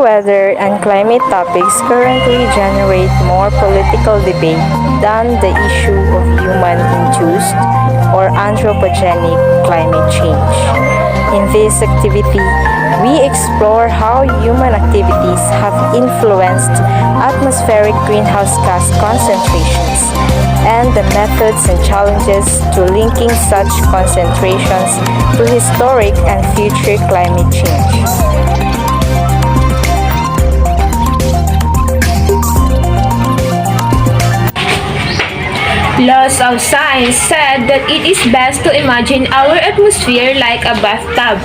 weather and climate topics currently generate more political debate than the issue of human-induced or anthropogenic climate change. In this activity, we explore how human activities have influenced atmospheric greenhouse gas concentrations and the methods and challenges to linking such concentrations to historic and future climate change. Laws of science said that it is best to imagine our atmosphere like a bathtub.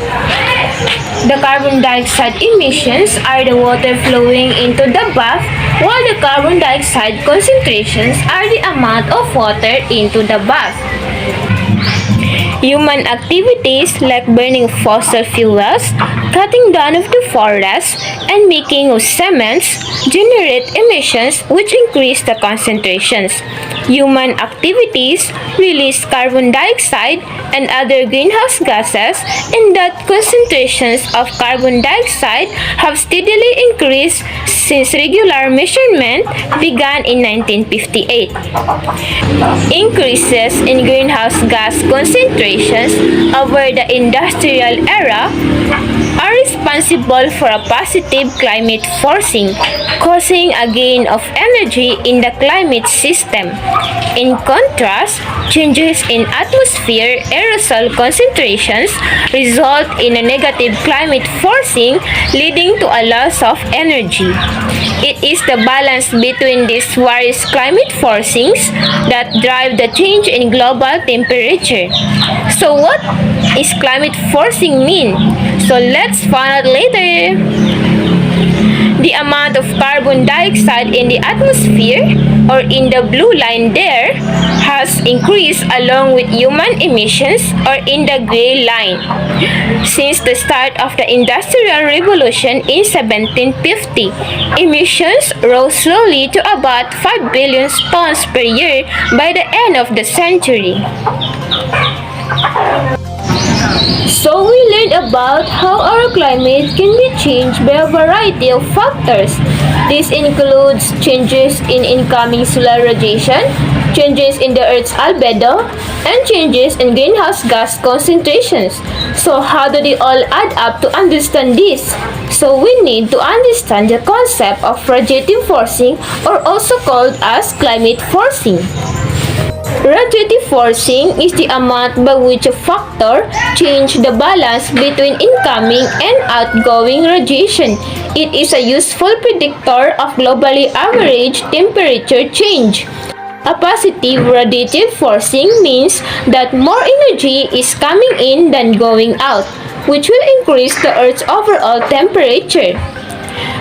The carbon dioxide emissions are the water flowing into the bath, while the carbon dioxide concentrations are the amount of water into the bath. Human activities like burning fossil fuels, cutting down of the forest, and making of cements generate emissions which increase the concentrations. Human activities release carbon dioxide and other greenhouse gases, and that concentrations of carbon dioxide have steadily increased since regular measurement began in 1958. Increases in greenhouse gas concentrations over the industrial era are responsible for a positive climate forcing, causing a gain of energy in the climate system. In contrast, changes in atmosphere aerosol concentrations result in a negative climate forcing, leading to a loss of energy. It is the balance between these various climate forcings that drive the change in global temperature. So what is climate forcing mean? So let's find out later. The amount of carbon dioxide in the atmosphere, or in the blue line there, has increased along with human emissions, or in the gray line. Since the start of the Industrial Revolution in 1750, emissions rose slowly to about 5 billion tons per year by the end of the century. So we learned about how our climate can be changed by a variety of factors. This includes changes in incoming solar radiation, changes in the Earth's albedo, and changes in greenhouse gas concentrations. So how do they all add up to understand this? So we need to understand the concept of radiative forcing, or also called as climate forcing. Radiative forcing is the amount by which a factor changes the balance between incoming and outgoing radiation. It is a useful predictor of globally average temperature change. A positive radiative forcing means that more energy is coming in than going out, which will increase the Earth's overall temperature.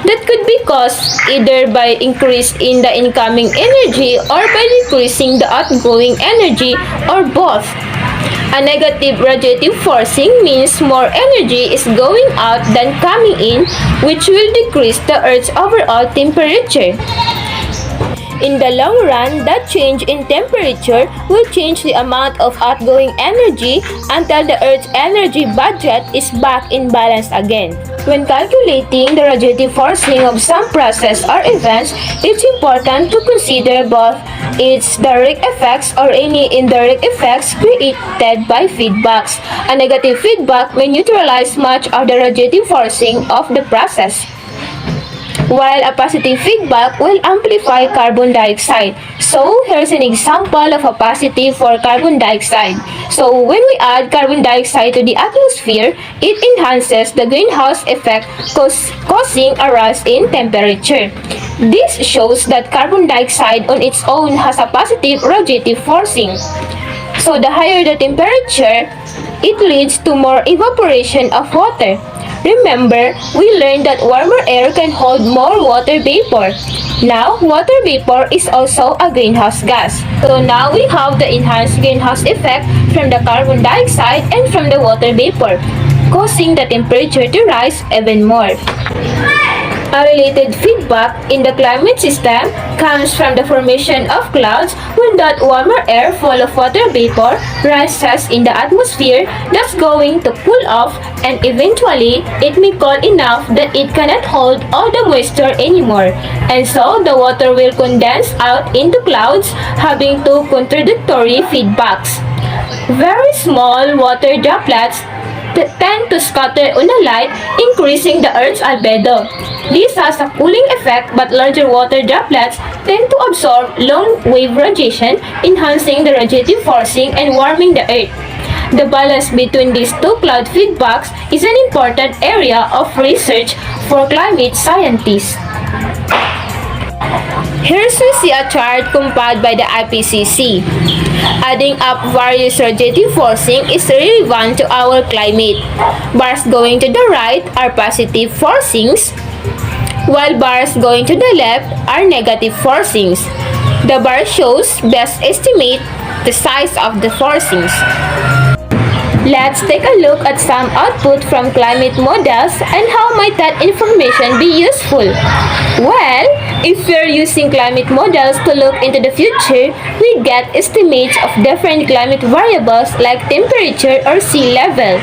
That could be caused either by increase in the incoming energy or by decreasing the outgoing energy, or both. A negative radiative forcing means more energy is going out than coming in, which will decrease the Earth's overall temperature. In the long run, that change in temperature will change the amount of outgoing energy until the Earth's energy budget is back in balance again. When calculating the radiative forcing of some process or events, it's important to consider both its direct effects or any indirect effects created by feedbacks. A negative feedback may neutralize much of the radiative forcing of the process, while a positive feedback will amplify carbon dioxide. So, here's an example of a positive for carbon dioxide. So, when we add carbon dioxide to the atmosphere, it enhances the greenhouse effect, causing a rise in temperature. This shows that carbon dioxide on its own has a positive radiative forcing. So, the higher the temperature, it leads to more evaporation of water. Remember, we learned that warmer air can hold more water vapor. Now, water vapor is also a greenhouse gas. So now we have the enhanced greenhouse effect from the carbon dioxide and from the water vapor, causing the temperature to rise even more. A related feedback in the climate system comes from the formation of clouds when that warmer air full of water vapor rises in the atmosphere that's going to cool off, and eventually it may cool enough that it cannot hold all the moisture anymore, and so the water will condense out into clouds, having two contradictory feedbacks. Very small water droplets tend to scatter on the light, increasing the Earth's albedo. This has a cooling effect, but larger water droplets tend to absorb long-wave radiation, enhancing the radiative forcing and warming the Earth. The balance between these two cloud feedbacks is an important area of research for climate scientists. Here we see a chart compiled by the IPCC. Adding up various radiative forcing is relevant to our climate. Bars going to the right are positive forcings, while bars going to the left are negative forcings. The bar shows best estimate the size of the forcings. Let's take a look at some output from climate models and how might that information be useful. Well, if we're using climate models to look into the future, we get estimates of different climate variables like temperature or sea level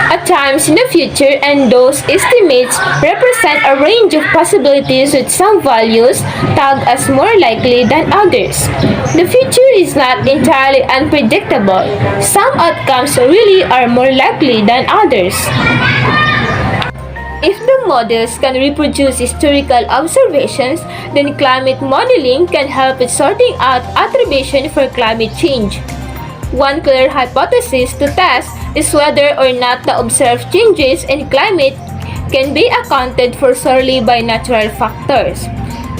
at times in the future, and those estimates represent a range of possibilities with some values tagged as more likely than others. The future is not entirely unpredictable. Some outcomes really are more likely than others. If the models can reproduce historical observations, then climate modeling can help with sorting out attribution for climate change. One clear hypothesis to test is whether or not the observed changes in climate can be accounted for solely by natural factors.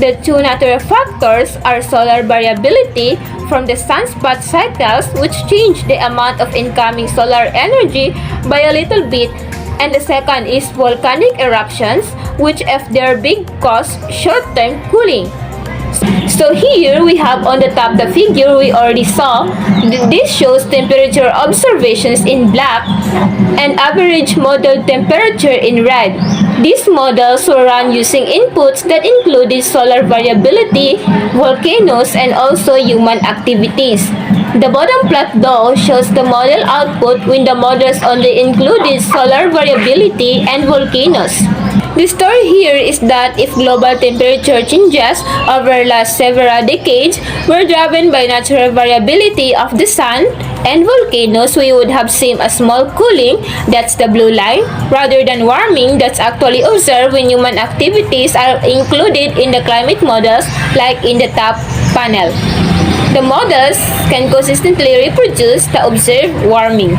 The two natural factors are solar variability from the sunspot cycles, which change the amount of incoming solar energy by a little bit, and the second is volcanic eruptions, which if they're big cause short-term cooling. So here we have on the top the figure we already saw. This shows temperature observations in black and average model temperature in red. These models were run using inputs that included solar variability, volcanoes, and also human activities. The bottom plot though shows the model output when the models only included solar variability and volcanoes. The story here is that if global temperature changes over last several decades were driven by natural variability of the sun and volcanoes, we would have seen a small cooling, that's the blue line, rather than warming that's actually observed when human activities are included in the climate models like in the top panel. The models can consistently reproduce the observed warming.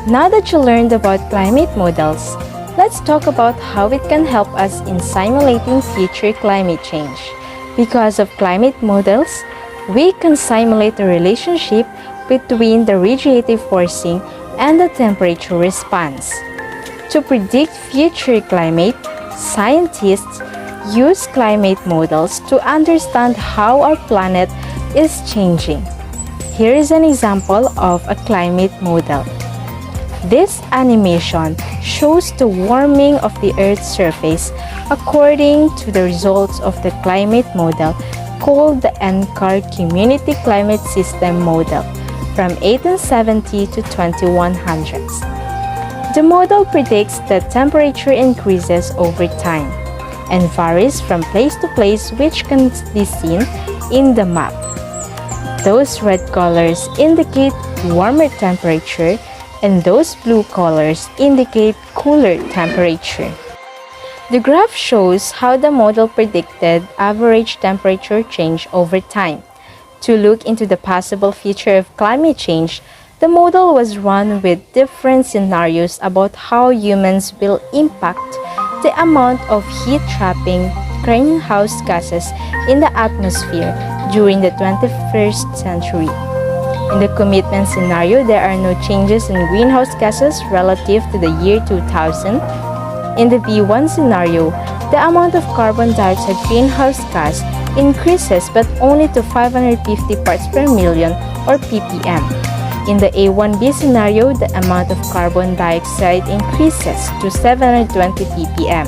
Now that you learned about climate models, let's talk about how it can help us in simulating future climate change. Because of climate models, we can simulate the relationship between the radiative forcing and the temperature response. To predict future climate, scientists use climate models to understand how our planet is changing. Here is an example of a climate model. This animation shows the warming of the Earth's surface according to the results of the climate model called the NCAR Community Climate System Model from 1870 to 2100s. The model predicts that temperature increases over time and varies from place to place, which can be seen in the map. Those red colors indicate warmer temperature and those blue colors indicate cooler temperature. The graph shows how the model predicted average temperature change over time. To look into the possible future of climate change, the model was run with different scenarios about how humans will impact the amount of heat-trapping greenhouse gases in the atmosphere during the 21st century. In the commitment scenario, there are no changes in greenhouse gases relative to the year 2000. In the V1 scenario, the amount of carbon dioxide greenhouse gas increases but only to 550 parts per million or ppm. In the A1B scenario, the amount of carbon dioxide increases to 720 ppm.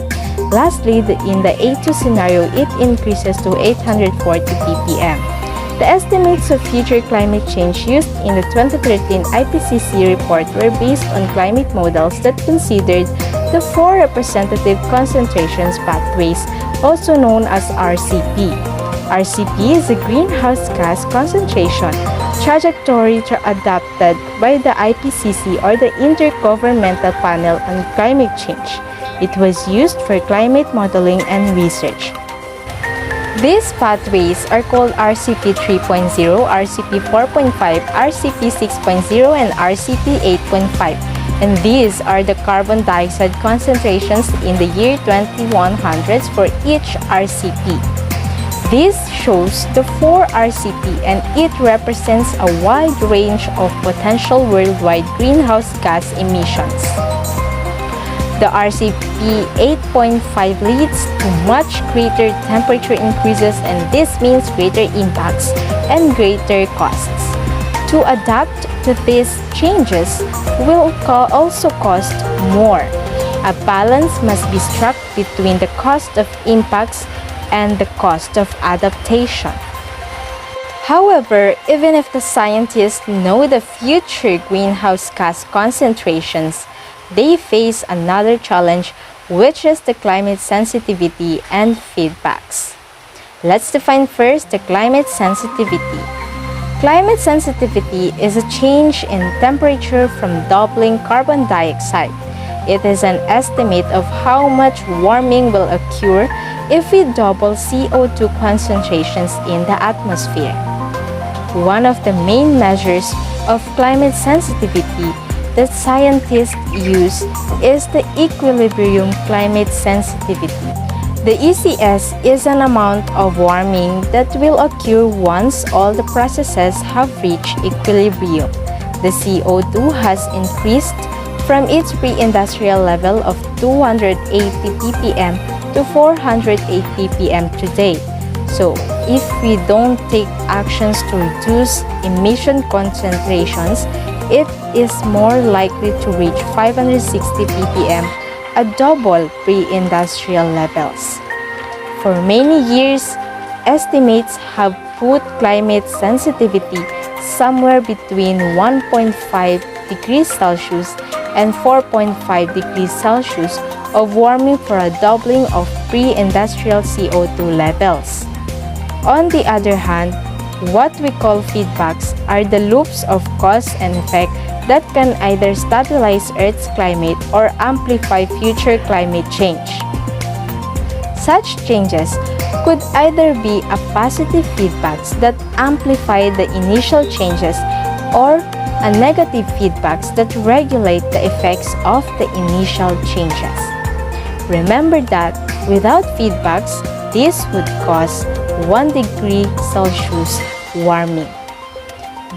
Lastly, in the A2 scenario, it increases to 840 ppm. The estimates of future climate change used in the 2013 IPCC report were based on climate models that considered the four representative concentrations pathways, also known as RCP. RCP is a greenhouse gas concentration trajectory adopted by the IPCC, or the Intergovernmental Panel on Climate Change. It was used for climate modeling and research. These pathways are called RCP 3.0, RCP 4.5, RCP 6.0, and RCP 8.5. And these are the carbon dioxide concentrations in the year 2100s for each RCP. This shows the 4 RCP, and it represents a wide range of potential worldwide greenhouse gas emissions. The RCP 8.5 leads to much greater temperature increases, and this means greater impacts and greater costs. To adapt to these changes will also cost more. A balance must be struck between the cost of impacts and the cost of adaptation. However, even if the scientists know the future greenhouse gas concentrations, they face another challenge, which is the climate sensitivity and feedbacks. Let's define first the climate sensitivity. Climate sensitivity is a change in temperature from doubling carbon dioxide. It is an estimate of how much warming will occur if we double CO2 concentrations in the atmosphere. One of the main measures of climate sensitivity that scientists use is the equilibrium climate sensitivity. The ECS is an amount of warming that will occur once all the processes have reached equilibrium. The CO2 has increased from its pre-industrial level of 280 ppm to 408 ppm today. So, if we don't take actions to reduce emission concentrations, it is more likely to reach 560 ppm, a double pre-industrial levels. For many years, estimates have put climate sensitivity somewhere between 1.5 degrees Celsius and 4.5 degrees Celsius of warming for a doubling of pre-industrial CO2 levels. On the other hand, what we call feedbacks are the loops of cause and effect that can either stabilize Earth's climate or amplify future climate change. Such changes could either be a positive feedbacks that amplify the initial changes, or a negative feedbacks that regulate the effects of the initial changes. Remember that without feedbacks, this would cause 1 degree Celsius warming.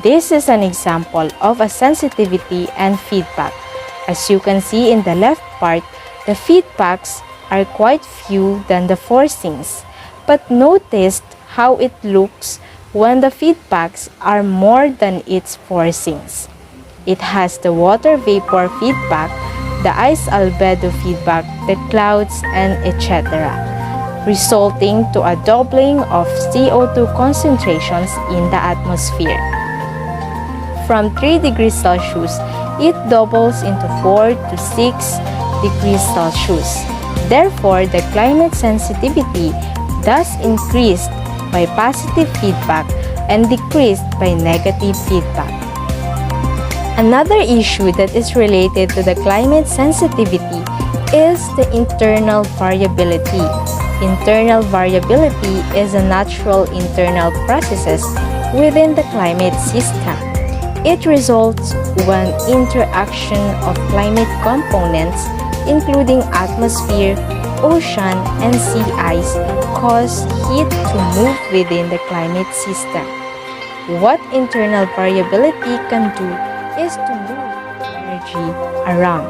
This is an example of a sensitivity and feedback. As you can see in the left part, the feedbacks are quite few than the forcings. But notice how it looks when the feedbacks are more than its forcings. It has the water vapor feedback, the ice albedo feedback, the clouds, and etc., resulting to a doubling of CO2 concentrations in the atmosphere. From 3 degrees Celsius, it doubles into 4 to 6 degrees Celsius. Therefore, the climate sensitivity thus increased by positive feedback and decreased by negative feedback. Another issue that is related to the climate sensitivity is the internal variability. Internal variability is a natural internal processes within the climate system. It results when interaction of climate components, including atmosphere, ocean, and sea ice, cause heat to move within the climate system. What internal variability can do is to move energy around.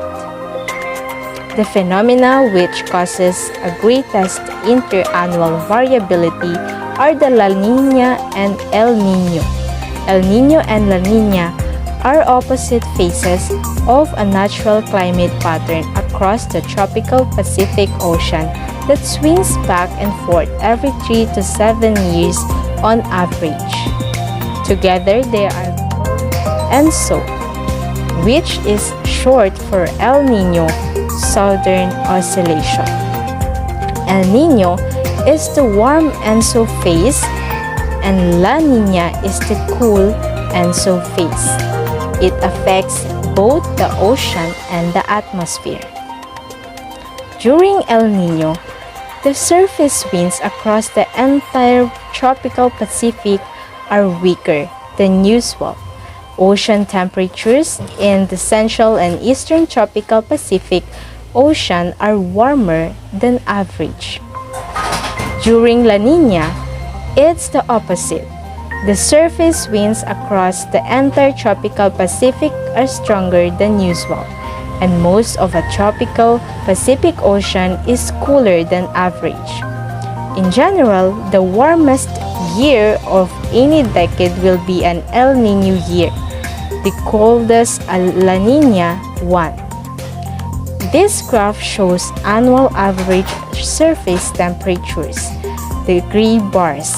The phenomena which causes a greatest interannual variability are the La Niña and El Niño. El Niño and La Niña are opposite phases of a natural climate pattern across the tropical Pacific Ocean that swings back and forth every 3 to 7 years on average. Together they are called ENSO, which is short for El Niño Southern Oscillation. El Niño is the warm ENSO phase and La Niña is the cool ENSO phase. It affects both the ocean and the atmosphere. During El Niño, the surface winds across the entire tropical Pacific are weaker than usual. Ocean temperatures in the central and eastern tropical Pacific Ocean are warmer than average. During La Niña, it's the opposite. The surface winds across the entire tropical Pacific are stronger than usual, and most of the tropical Pacific Ocean is cooler than average. In general, the warmest year of any decade will be an El Niño year, the coldest a La Niña one. This graph shows annual average surface temperatures, the gray bars.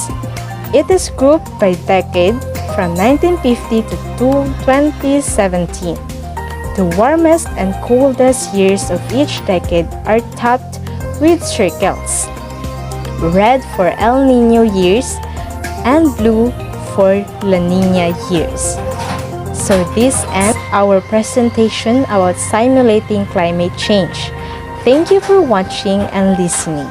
It is grouped by decade from 1950 to 2017. The warmest and coldest years of each decade are topped with circles, red for El Niño years and blue for La Niña years. So this ends our presentation about simulating climate change. Thank you for watching and listening.